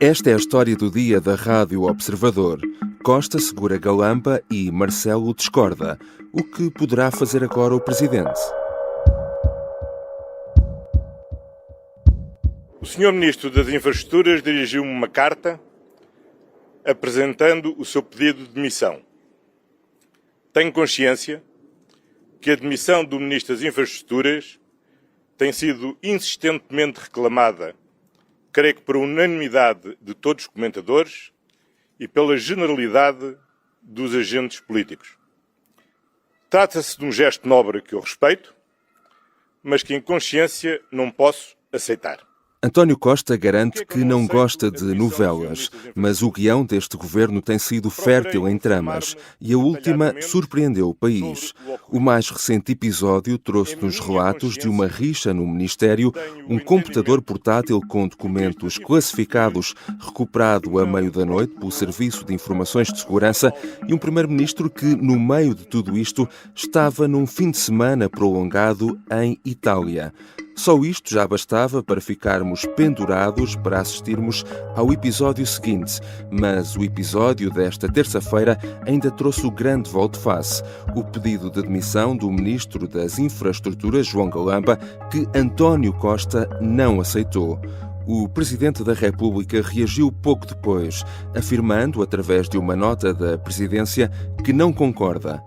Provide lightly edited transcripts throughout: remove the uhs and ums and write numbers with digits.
Esta é a história do dia da Rádio Observador. Costa segura Galamba e Marcelo discorda. O que poderá fazer agora o Presidente? O Sr. Ministro das Infraestruturas dirigiu-me uma carta apresentando o seu pedido de demissão. Tenho consciência que a demissão do Ministro das Infraestruturas tem sido insistentemente reclamada, creio que por unanimidade de todos os comentadores e pela generalidade dos agentes políticos. Trata-se de um gesto nobre que eu respeito, mas que em consciência não posso aceitar. António Costa garante que não gosta de novelas, mas o guião deste governo tem sido fértil em tramas e a última surpreendeu o país. O mais recente episódio trouxe-nos relatos de uma rixa no Ministério, um computador portátil com documentos classificados recuperado a meio da noite pelo Serviço de Informações de Segurança e um primeiro-ministro que, no meio de tudo isto, estava num fim de semana prolongado em Itália. Só isto já bastava para ficarmos pendurados para assistirmos ao episódio seguinte, mas o episódio desta terça-feira ainda trouxe o grande volte-face, o pedido de demissão do Ministro das Infraestruturas, João Galamba, que António Costa não aceitou. O Presidente da República reagiu pouco depois, afirmando, através de uma nota da Presidência, que não concorda.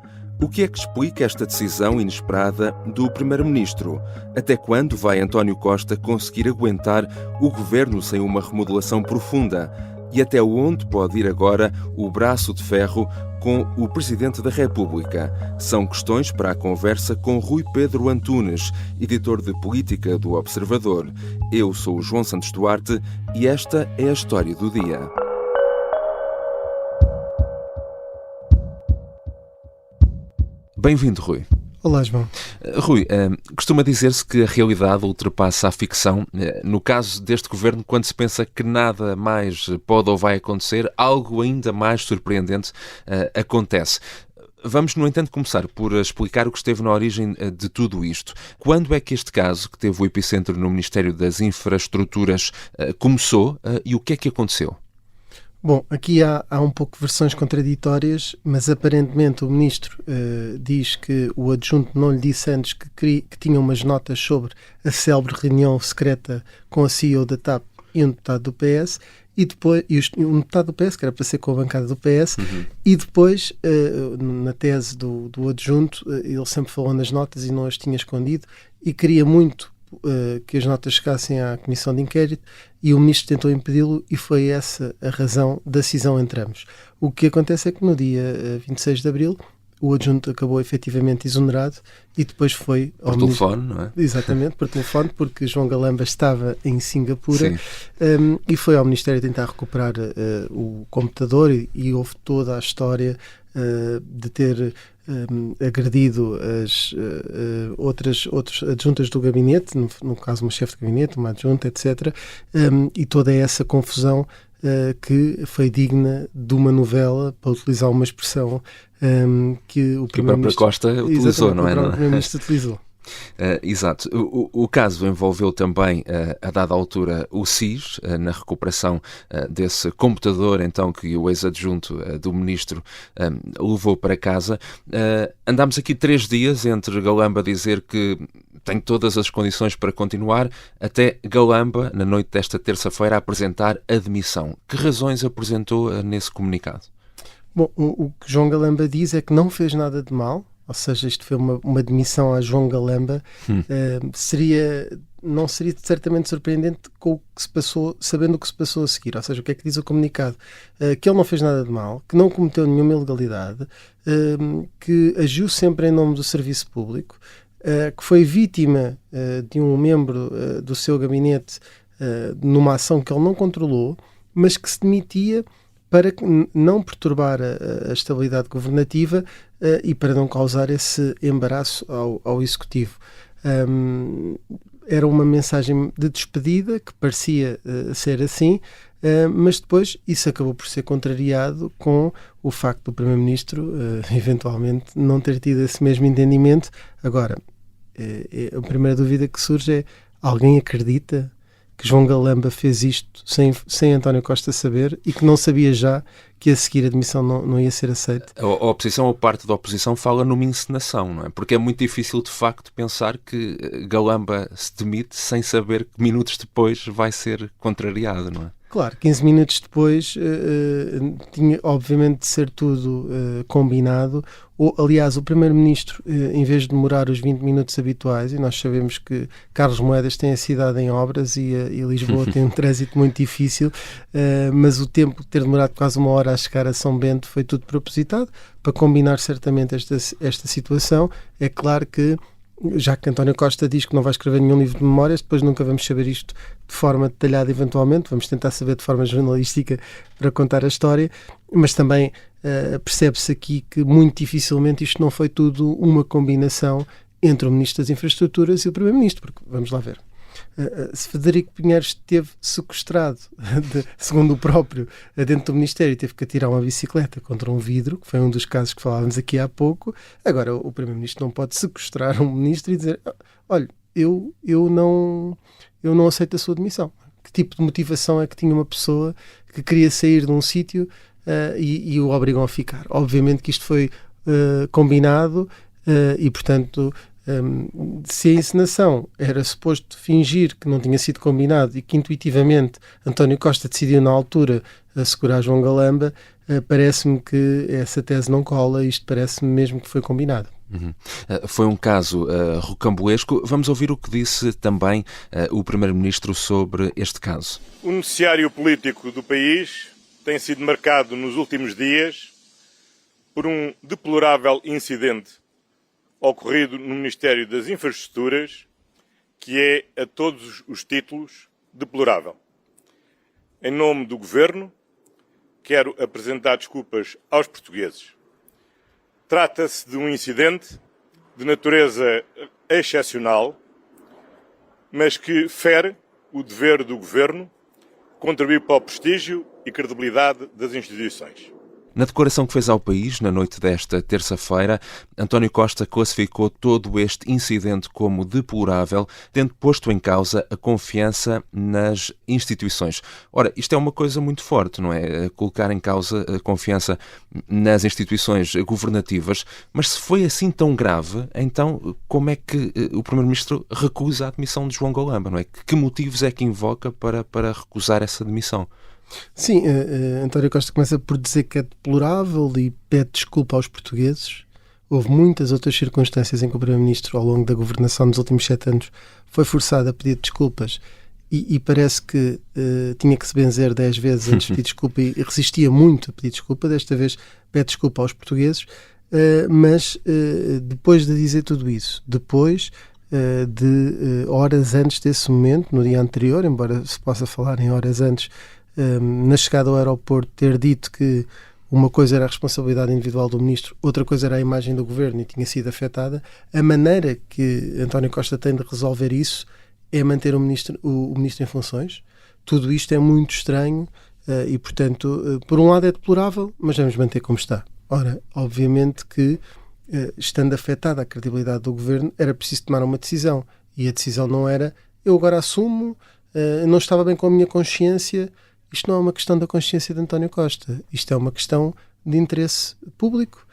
O que é que explica esta decisão inesperada do Primeiro-Ministro? Até quando vai António Costa conseguir aguentar o governo sem uma remodelação profunda? E até onde pode ir agora o braço de ferro com o Presidente da República? São questões para a conversa com Rui Pedro Antunes, editor de política do Observador. Eu sou o João Santos Duarte e esta é a história do dia. Bem-vindo, Rui. Olá, João. Rui, costuma dizer-se que a realidade ultrapassa a ficção. No caso deste governo, quando se pensa que nada mais pode ou vai acontecer, algo ainda mais surpreendente acontece. Vamos, no entanto, começar por explicar o que esteve na origem de tudo isto. Quando é que este caso, que teve o epicentro no Ministério das Infraestruturas, começou e o que é que aconteceu? Bom, aqui há um pouco de versões contraditórias, mas aparentemente o Ministro diz que o adjunto não lhe disse antes que tinha umas notas sobre a célebre reunião secreta com a CEO da TAP e um deputado do PS, e depois, um deputado do PS, que era para ser com a bancada do PS, e depois, na tese do adjunto, ele sempre falou nas notas e não as tinha escondido, e queria muito que as notas chegassem à Comissão de Inquérito e o Ministro tentou impedi-lo e foi essa a razão da cisão entre ambos. O que acontece é que no dia 26 de Abril o adjunto acabou efetivamente exonerado e depois foi ao Por telefone, não é? Exatamente, por telefone, porque João Galamba estava em Singapura e foi ao Ministério tentar recuperar o computador e houve toda a história de ter agredido as outras adjuntas do gabinete, no caso uma chefe de gabinete, uma adjunta, etc. E toda essa confusão que foi digna de uma novela, para utilizar uma expressão que o próprio Costa utilizou, não é? O próprio Primeiro-Ministro utilizou. Exato. O caso envolveu também, a dada altura, o SIS, na recuperação desse computador, então, que o ex-adjunto do Ministro levou para casa. Andámos aqui 3 dias entre Galamba dizer que tem todas as condições para continuar, até Galamba, na noite desta terça-feira, apresentar a demissão. Que razões apresentou nesse comunicado? Bom, o que João Galamba diz é que não fez nada de mal, ou seja, isto foi uma demissão a João Galamba, não seria certamente surpreendente com o que se passou, sabendo o que se passou a seguir. Ou seja, o que é que diz o comunicado? Que ele não fez nada de mal, que não cometeu nenhuma ilegalidade, que agiu sempre em nome do serviço público, que foi vítima de um membro do seu gabinete numa ação que ele não controlou, mas que se demitia para não perturbar a estabilidade governativa e para não causar esse embaraço ao Executivo. Era uma mensagem de despedida que parecia ser assim, mas depois isso acabou por ser contrariado com o facto do Primeiro-Ministro eventualmente não ter tido esse mesmo entendimento. Agora, a primeira dúvida que surge é: alguém acredita que João Galamba fez isto sem António Costa saber e que não sabia já que a seguir a demissão não ia ser aceita. A oposição, ou parte da oposição, fala numa encenação, não é? Porque é muito difícil, de facto, pensar que Galamba se demite sem saber que minutos depois vai ser contrariado, não é? Claro, 15 minutos depois tinha obviamente de ser tudo combinado. Aliás, o Primeiro-Ministro, em vez de demorar os 20 minutos habituais, e nós sabemos que Carlos Moedas tem a cidade em obras e Lisboa tem um trânsito muito difícil, mas o tempo de ter demorado quase uma hora a chegar a São Bento foi tudo propositado para combinar certamente esta situação. É claro que, já que António Costa diz que não vai escrever nenhum livro de memórias, depois nunca vamos saber isto de forma detalhada eventualmente, vamos tentar saber de forma jornalística para contar a história, mas também percebe-se aqui que muito dificilmente isto não foi tudo uma combinação entre o Ministro das Infraestruturas e o Primeiro-Ministro, porque vamos lá ver. Se Frederico Pinheiro esteve sequestrado, segundo o próprio, dentro do Ministério, teve que atirar uma bicicleta contra um vidro, que foi um dos casos que falávamos aqui há pouco. Agora, o Primeiro-Ministro não pode sequestrar um Ministro e dizer: olha, eu não aceito a sua demissão. Que tipo de motivação é que tinha uma pessoa que queria sair de um sítio e o obrigam a ficar? Obviamente que isto foi combinado e, portanto, se a encenação era suposto fingir que não tinha sido combinado e que intuitivamente António Costa decidiu na altura assegurar João Galamba, parece-me que essa tese não cola. Isto parece-me mesmo que foi combinado. Foi um caso rocambolesco. Vamos ouvir o que disse também o Primeiro-Ministro sobre este caso. O noticiário político do país tem sido marcado nos últimos dias por um deplorável incidente ocorrido no Ministério das Infraestruturas, que é, a todos os títulos, deplorável. Em nome do Governo, quero apresentar desculpas aos portugueses. Trata-se de um incidente de natureza excepcional, mas que fere o dever do Governo contribuir para o prestígio e credibilidade das instituições. Na declaração que fez ao país, na noite desta terça-feira, António Costa classificou todo este incidente como deplorável, tendo posto em causa a confiança nas instituições. Ora, isto é uma coisa muito forte, não é? Colocar em causa a confiança nas instituições governativas, mas se foi assim tão grave, então como é que o Primeiro-Ministro recusa a admissão de João Galamba, não é? Que motivos é que invoca para recusar essa demissão? Sim, António Costa começa por dizer que é deplorável e pede desculpa aos portugueses. Houve muitas outras circunstâncias em que o Primeiro-Ministro, ao longo da governação dos últimos 7 anos, foi forçado a pedir desculpas e parece que tinha que se benzer 10 vezes antes de pedir desculpa e resistia muito a pedir desculpa. Desta vez pede desculpa aos portugueses, mas depois de dizer tudo isso, depois de horas antes desse momento, no dia anterior, embora se possa falar em horas antes, na chegada ao aeroporto, ter dito que uma coisa era a responsabilidade individual do Ministro, outra coisa era a imagem do Governo e tinha sido afetada, a maneira que António Costa tem de resolver isso é manter o Ministro em funções. Tudo isto é muito estranho e, portanto, por um lado é deplorável, mas vamos manter como está. Ora, obviamente que, estando afetada a credibilidade do Governo, era preciso tomar uma decisão. E a decisão não era: eu agora assumo, não estava bem com a minha consciência. Isto não é uma questão da consciência de António Costa. Isto é uma questão de interesse público,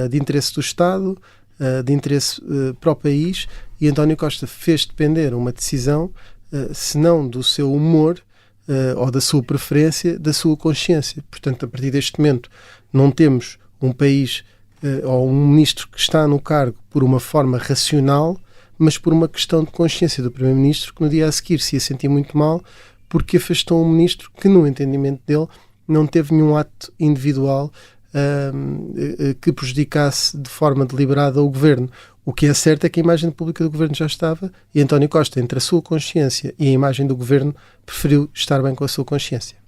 de interesse do Estado, de interesse para o país. E António Costa fez depender uma decisão, se não do seu humor ou da sua preferência, da sua consciência. Portanto, a partir deste momento, não temos um país ou um ministro que está no cargo por uma forma racional, mas por uma questão de consciência do Primeiro-Ministro, que no dia a seguir se ia sentir muito mal porque afastou um ministro que, no entendimento dele, não teve nenhum ato individual que prejudicasse de forma deliberada o Governo. O que é certo é que a imagem pública do Governo já estava e António Costa, entre a sua consciência e a imagem do Governo, preferiu estar bem com a sua consciência.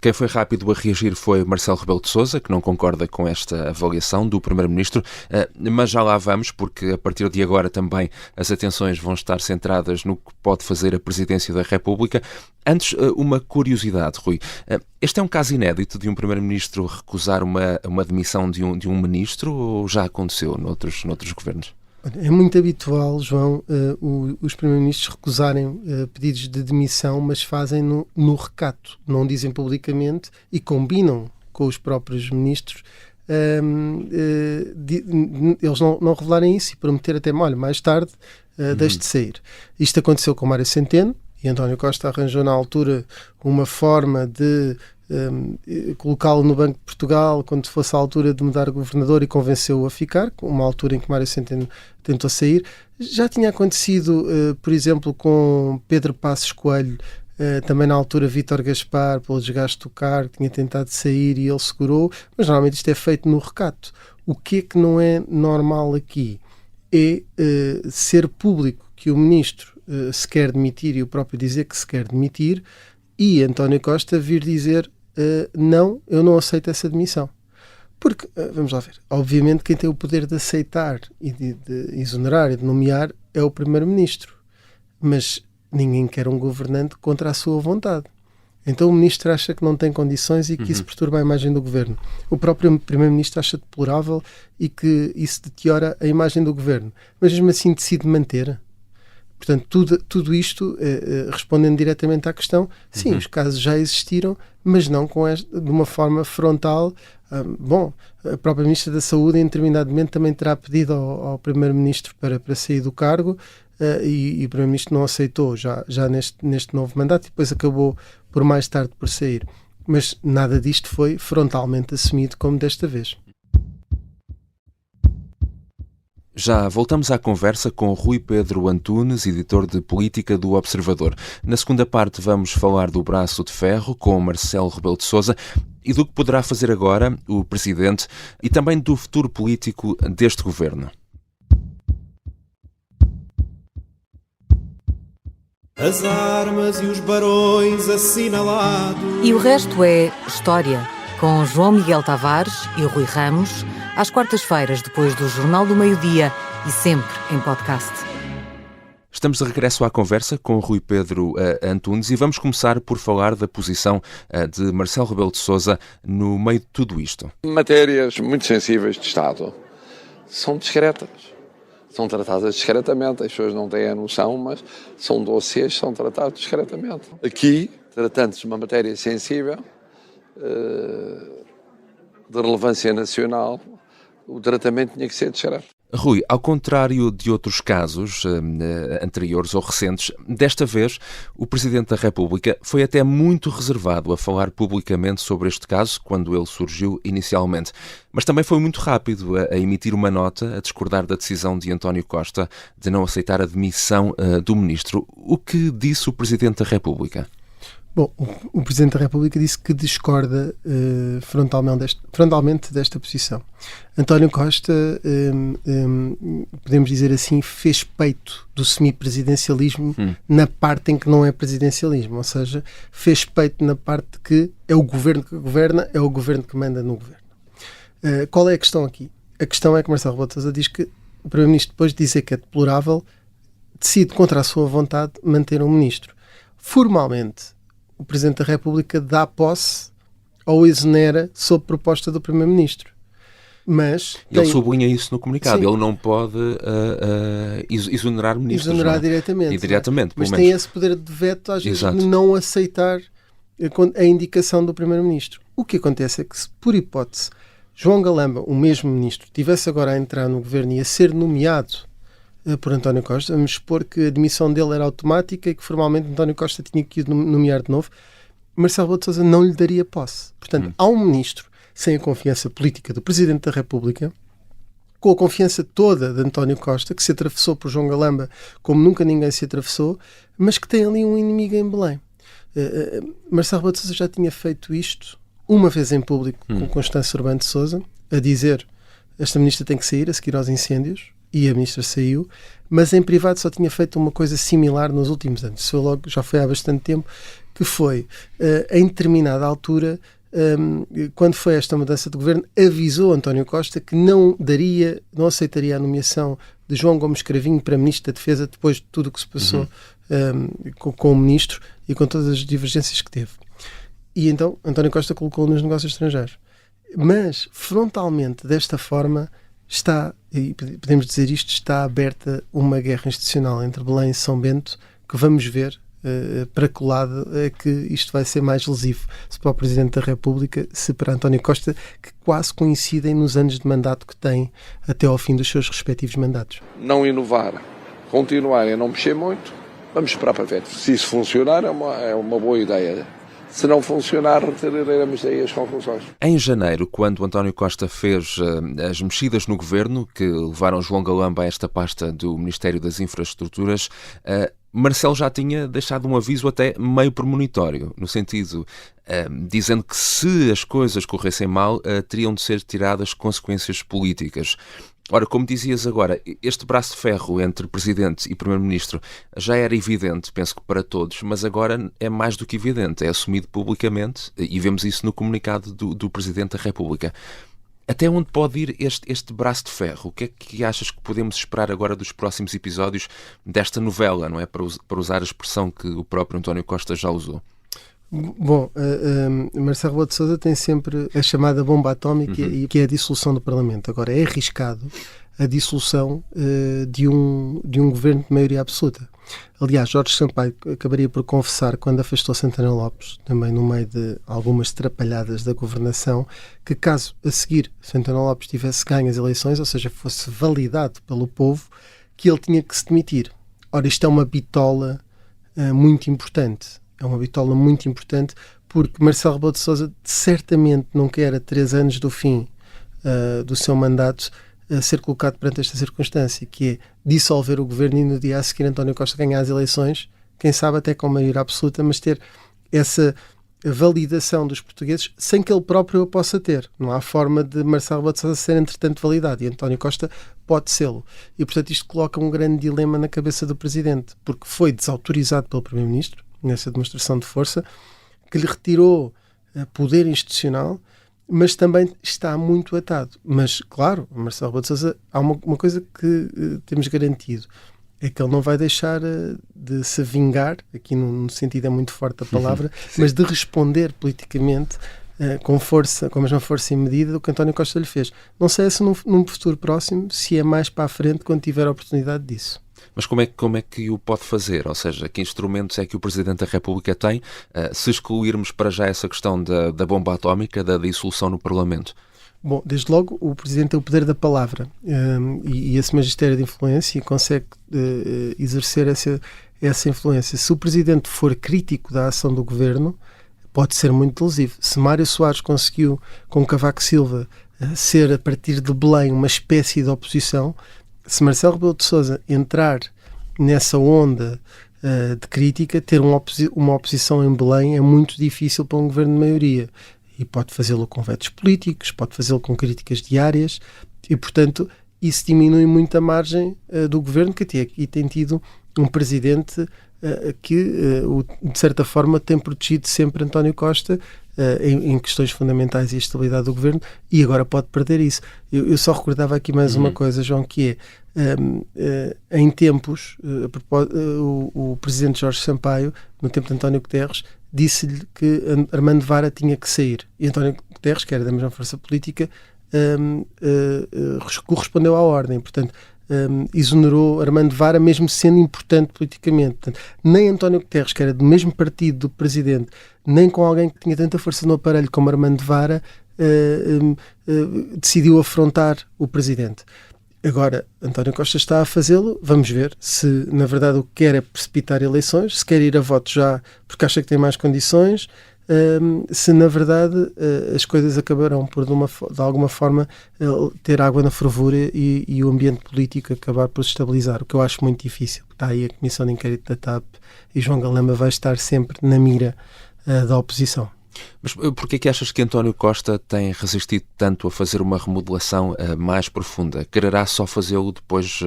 Quem foi rápido a reagir foi Marcelo Rebelo de Sousa, que não concorda com esta avaliação do Primeiro-Ministro, mas já lá vamos, porque a partir de agora também as atenções vão estar centradas no que pode fazer a Presidência da República. Antes, uma curiosidade, Rui. Este é um caso inédito de um Primeiro-Ministro recusar uma demissão de um ministro, ou já aconteceu noutros governos? É muito habitual, João, os primeiros-ministros recusarem pedidos de demissão, mas fazem no recato, não dizem publicamente e combinam com os próprios ministros eles não revelarem isso e prometer até, olha, mais tarde deixe de sair. Isto aconteceu com Mário Centeno e António Costa arranjou na altura uma forma de colocá-lo no Banco de Portugal quando fosse a altura de mudar o governador e convenceu-o a ficar, uma altura em que Mário Centeno tentou sair. Já tinha acontecido, por exemplo, com Pedro Passos Coelho, também na altura Vítor Gaspar, pelo desgaste do cargo, tinha tentado sair e ele segurou, mas normalmente isto é feito no recato. O que é que não é normal aqui é ser público que o ministro se quer demitir e o próprio dizer que se quer demitir e António Costa vir dizer não, eu não aceito essa demissão. Porque, vamos lá ver, obviamente quem tem o poder de aceitar e de exonerar e de nomear é o primeiro-ministro. Mas ninguém quer um governante contra a sua vontade. Então o ministro acha que não tem condições e que isso perturba a imagem do governo. O próprio primeiro-ministro acha deplorável e que isso deteriora a imagem do governo. Mas mesmo assim decide manter. Portanto, tudo isto, respondendo diretamente à questão, sim, os casos já existiram, mas não de uma forma frontal. A própria Ministra da Saúde, em determinado momento, também terá pedido ao Primeiro-Ministro para sair do cargo e o Primeiro-Ministro não aceitou já neste novo mandato e depois acabou por mais tarde por sair. Mas nada disto foi frontalmente assumido como desta vez. Já voltamos à conversa com Rui Pedro Antunes, editor de Política do Observador. Na segunda parte vamos falar do braço de ferro com Marcelo Rebelo de Sousa e do que poderá fazer agora o Presidente e também do futuro político deste governo. As armas e os barões assinalados. E o resto é história, com João Miguel Tavares e Rui Ramos, às quartas-feiras, depois do Jornal do Meio-Dia e sempre em podcast. Estamos de regresso à conversa com Rui Pedro Antunes e vamos começar por falar da posição de Marcelo Rebelo de Sousa no meio de tudo isto. Matérias muito sensíveis de Estado são discretas. São tratadas discretamente, as pessoas não têm a noção, mas são dossiês que são tratados discretamente. Aqui, tratando-se de uma matéria sensível, de relevância nacional, o tratamento tinha que ser discreto. Rui, ao contrário de outros casos anteriores ou recentes, desta vez o Presidente da República foi até muito reservado a falar publicamente sobre este caso quando ele surgiu inicialmente. Mas também foi muito rápido a emitir uma nota a discordar da decisão de António Costa de não aceitar a demissão do Ministro. O que disse o Presidente da República? Bom, o Presidente da República disse que discorda frontalmente desta posição. António Costa, podemos dizer assim, fez peito do semipresidencialismo na parte em que não é presidencialismo, ou seja, fez peito na parte que é o governo que governa, é o governo que manda no governo. Qual é a questão aqui? A questão é que Marcelo Rebelo de Sousa diz que o Primeiro-Ministro, depois de dizer que é deplorável, decide contra a sua vontade manter um Ministro. Formalmente, o Presidente da República dá posse ou exonera sob proposta do Primeiro-Ministro. Mas ele sublinha isso no comunicado. Sim. Ele não pode exonerar ministros. Exonerar diretamente. E diretamente, mas tem esse poder de veto, às vezes, de não aceitar a indicação do Primeiro-Ministro. O que acontece é que, se por hipótese João Galamba, o mesmo ministro, tivesse agora a entrar no governo e a ser nomeado por António Costa, vamos supor que a demissão dele era automática e que formalmente António Costa tinha que nomear de novo, Marcelo Rebelo de Sousa não lhe daria posse. Portanto, há um ministro sem a confiança política do Presidente da República, com a confiança toda de António Costa, que se atravessou por João Galamba como nunca ninguém se atravessou, mas que tem ali um inimigo em Belém. Marcelo Rebelo de Sousa já tinha feito isto uma vez em público com Constância Urbano de Sousa, a dizer esta ministra tem que sair a seguir aos incêndios, e a ministra saiu, mas em privado só tinha feito uma coisa similar nos últimos anos. Isso já foi há bastante tempo, que foi, em determinada altura, quando foi esta mudança de governo, avisou António Costa que não aceitaria a nomeação de João Gomes Cravinho para Ministro da Defesa depois de tudo o que se passou com o Ministro e com todas as divergências que teve. E então António Costa colocou-o nos negócios estrangeiros. Mas, frontalmente, desta forma, está, e podemos dizer isto, está aberta uma guerra institucional entre Belém e São Bento, que vamos ver para que lado é que isto vai ser mais lesivo, se para o Presidente da República, se para António Costa, que quase coincidem nos anos de mandato que têm até ao fim dos seus respectivos mandatos. Não inovar, continuar a não mexer muito, vamos esperar para ver. Se isso funcionar, é uma boa ideia. Se não funcionar, retiraremos daí as conclusões. Em janeiro, quando António Costa fez as mexidas no governo, que levaram João Galamba a esta pasta do Ministério das Infraestruturas, Marcelo já tinha deixado um aviso até meio premonitório, no sentido, dizendo que se as coisas corressem mal, teriam de ser tiradas consequências políticas. Ora, como dizias agora, este braço de ferro entre Presidente e Primeiro-Ministro já era evidente, penso que para todos, mas agora é mais do que evidente, é assumido publicamente e vemos isso no comunicado do Presidente da República. Até onde pode ir este braço de ferro? O que é que achas que podemos esperar agora dos próximos episódios desta novela, não é? Para usar a expressão que o próprio António Costa já usou. Bom, Marcelo Rebelo de Sousa tem sempre a chamada bomba atómica, que é a dissolução do Parlamento. Agora, é arriscado a dissolução de um governo de maioria absoluta. Aliás, Jorge Sampaio acabaria por confessar, quando afastou Santana Lopes, também no meio de algumas trapalhadas da governação, que caso a seguir Santana Lopes tivesse ganho as eleições, ou seja, fosse validado pelo povo, que ele tinha que se demitir. Ora, isto é uma bitola muito importante. É uma bitola muito importante, porque Marcelo Rebelo de Sousa certamente não quer, a 3 anos do fim do seu mandato, ser colocado perante esta circunstância, que é dissolver o governo e no dia a seguir António Costa ganhar as eleições, quem sabe até com maioria absoluta, mas ter essa validação dos portugueses sem que ele próprio a possa ter. Não há forma de Marcelo Rebelo de Sousa ser entretanto validado, e António Costa pode sê-lo. E portanto isto coloca um grande dilema na cabeça do Presidente, porque foi desautorizado pelo Primeiro-Ministro nessa demonstração de força, que lhe retirou poder institucional, mas também está muito atado. Mas, claro, Marcelo Rebelo de Sousa, há uma coisa que temos garantido, é que ele não vai deixar de se vingar, aqui no sentido é muito forte a palavra, mas de responder politicamente com força, com a mesma força e medida do que António Costa lhe fez. Não sei se num futuro próximo, se é mais para a frente, quando tiver a oportunidade disso. Mas como é que o pode fazer? Ou seja, que instrumentos é que o Presidente da República tem, se excluirmos para já essa questão da bomba atómica, da dissolução no Parlamento? Bom, desde logo o Presidente tem o poder da palavra e esse magistério de influência, e consegue exercer essa influência. Se o Presidente for crítico da ação do Governo, pode ser muito lesivo. Se Mário Soares conseguiu, com Cavaco Silva, ser, a partir de Belém, uma espécie de oposição, se Marcelo Rebelo de Sousa entrar nessa onda de crítica, ter uma oposição em Belém é muito difícil para um governo de maioria. E pode fazê-lo com vetos políticos, pode fazê-lo com críticas diárias, e, portanto, isso diminui muito a margem do governo, que até aqui tem tido um presidente que, de certa forma, tem protegido sempre António Costa em questões fundamentais e a estabilidade do governo, e agora pode perder isso. Eu só recordava aqui mais uma coisa, João, que é, em tempos, o presidente Jorge Sampaio, no tempo de António Guterres, disse-lhe que Armando Vara tinha que sair. E António Guterres, que era da mesma força política, correspondeu à ordem. Portanto, exonerou Armando Vara, mesmo sendo importante politicamente. Portanto, nem António Guterres, que era do mesmo partido do Presidente, nem com alguém que tinha tanta força no aparelho como Armando Vara, decidiu afrontar o Presidente. Agora, António Costa está a fazê-lo, vamos ver se na verdade o que quer é precipitar eleições, se quer ir a voto já porque acha que tem mais condições, se na verdade as coisas acabarão por de alguma forma ter água na fervura e o ambiente político acabar por se estabilizar, o que eu acho muito difícil. Está aí a Comissão de Inquérito da TAP e João Galamba vai estar sempre na mira da oposição. Mas porquê que achas que António Costa tem resistido tanto a fazer uma remodelação mais profunda? Quererá só fazê-lo depois,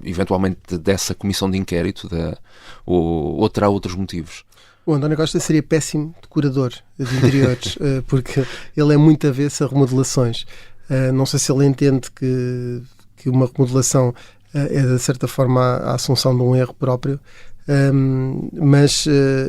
eventualmente, dessa comissão de inquérito? Ou terá outros motivos? O António Costa seria péssimo decorador de interiores, porque ele é muito avesso a remodelações. Não sei se ele entende que uma remodelação é, de certa forma, a assunção de um erro próprio.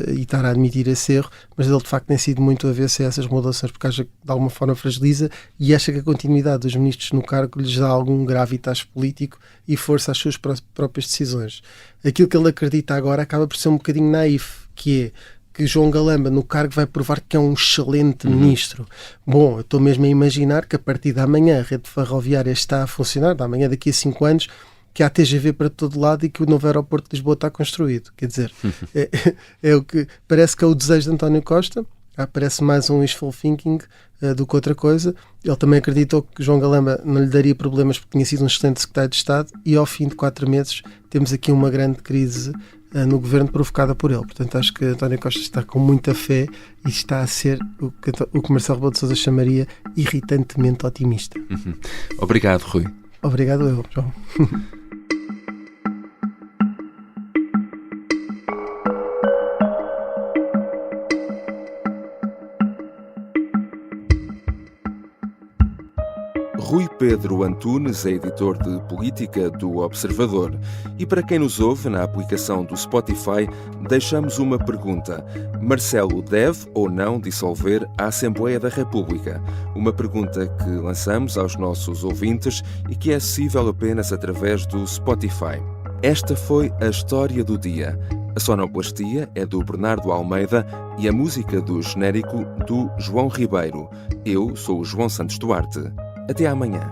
e estar a admitir esse erro, mas ele de facto tem sido muito avesso a essas modulações, porque acha que de alguma forma fragiliza e acha que a continuidade dos ministros no cargo lhes dá algum gravitas político e força às suas próprias decisões. Aquilo que ele acredita agora acaba por ser um bocadinho naif, que é que João Galamba no cargo vai provar que é um excelente ministro. Bom, eu estou mesmo a imaginar que a partir da manhã a rede ferroviária está a funcionar, da manhã daqui a 5 anos, que há TGV para todo lado e que o novo aeroporto de Lisboa está construído. Quer dizer, é o que parece que é o desejo de António Costa. Parece mais um wishful thinking do que outra coisa. Ele também acreditou que João Galamba não lhe daria problemas porque tinha sido um excelente secretário de Estado e ao fim de 4 meses temos aqui uma grande crise no governo provocada por ele. Portanto, acho que António Costa está com muita fé e está a ser o que Marcelo Rebelo de Sousa chamaria irritantemente otimista. Obrigado, Rui. Obrigado eu, João. Rui Pedro Antunes é editor de política do Observador. E para quem nos ouve na aplicação do Spotify, deixamos uma pergunta. Marcelo deve ou não dissolver a Assembleia da República? Uma pergunta que lançamos aos nossos ouvintes e que é acessível apenas através do Spotify. Esta foi a história do dia. A sonoplastia é do Bernardo Almeida e a música do genérico do João Ribeiro. Eu sou o João Santos Duarte. Até amanhã.